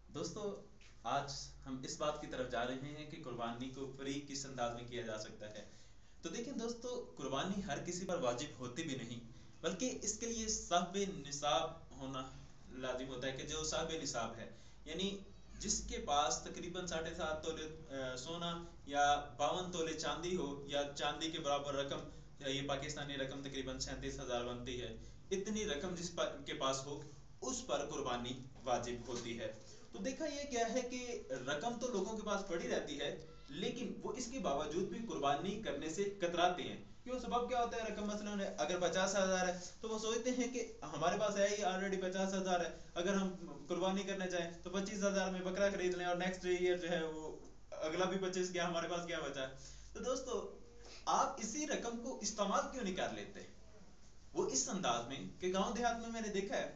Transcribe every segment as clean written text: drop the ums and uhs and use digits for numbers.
दोस्तों, आज हम इस बात की तरफ जा रहे हैं कि कुर्बानी को फ्री किस अंदाज में किया जा सकता है। तो देखिए दोस्तों, कुर्बानी हर किसी पर वाजिब होती भी नहीं, बल्कि इसके लिए साहिब निसाब होना लाजिम होता है कि जो साहिब निसाब है, यानी जिसके पास तकरीबन 7.5 तोले सोना या 52 तोले चांदी हो, या चांदी के बराबर रकम, ये पाकिस्तानी रकम तकरीबन 37,000 बनती है, इतनी रकम के पास हो, उस पर कुर्बानी वाजिब होती है। तो देखा यह क्या है कि रकम तो लोगों के पास पड़ी रहती है, लेकिन वो इसके बावजूद भी कुर्बानी करने से कतराते हैं। क्यों? सबब क्या होता है? रकम मसलन अगर 50,000 है तो वो सोचते हैं कि हमारे पास है ही ऑलरेडी 50,000 है, अगर हम कुर्बानी करने जाएं तो 25,000 में बकरा खरीद लें और नेक्स्ट ईयर जो है वो अगला भी 25 गया, हमारे पास क्या बचा है। तो दोस्तों, आप इसी रकम को इस्तेमाल क्यों नहीं कर लेते? वो इस अंदाज में कि गांव देहात में मैंने देखा है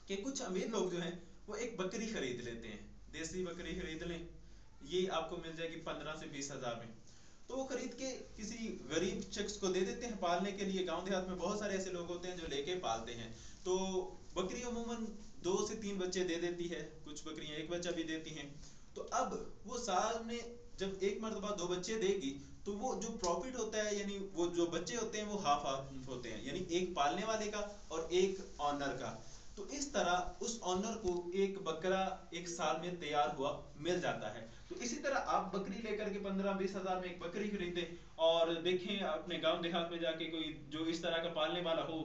कि कुछ अमीर लोग जो हैं वो एक बकरी खरीद लेते हैं, देसी बकरी खरीद लें, ये आपको मिल जाएगी 15 से 20 हज़ार में। तो वो खरीद के किसी गरीब शख्स को दे देते हैं पालने के लिए। गांव देहात में बहुत सारे ऐसे लोग होते हैं जो लेके पालते हैं। तो बकरी अमूमन 2 से 3 बच्चे दे देती है, कुछ बकरियां एक बच्चा भी देती हैं। तो अब वो साल में जब एक मरतबा 2 बच्चे देगी, तो वो जो प्रॉफिट होता है, यानी वो जो बच्चे होते हैं वो हाफ हाफ होते हैं, यानी एक पालने वाले का और एक ऑनर का। तो इस तरह उस ऑनर को एक बकरा एक साल में तैयार हुआ मिल जाता है। तो इसी तरह आप बकरी लेकर के 15-20 हज़ार में एक बकरी खरीदें और देखें अपने गांव देहात में जाके कोई जो इस तरह का पालने वाला हो,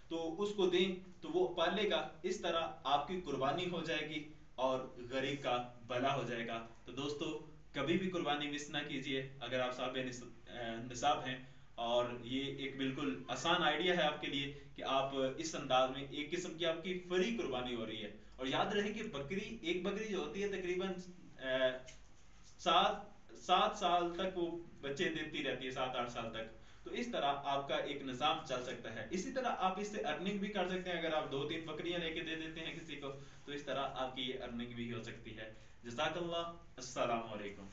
तो उसको दें तो वो पालेगा। इस तरह आपकी कुर्बानी हो जाएगी और गरीब का भला हो जाएगा। तो दोस्तों, कभी भी कुर्बानी मिस ना कीजिए अगर आप साहिब निसाब हैं। और ये एक बिल्कुल आसान आइडिया है आपके लिए कि आप इस अंदाज में एक किस्म की आपकी फ्री कुर्बानी हो रही है। और याद रहे कि एक बकरी जो होती है तकरीबन 7 साल तक वो बच्चे देती रहती है, 7-8 साल तक। तो इस तरह आपका एक निज़ाम चल सकता है। इसी तरह आप इससे अर्निंग भी कर सकते हैं। अगर आप 2-3 बकरियां लेके दे देते हैं किसी को, तो इस तरह आपकी ये अर्निंग भी हो सकती है। जज़ाकल्लाह, अस्सलाम वालेकुम।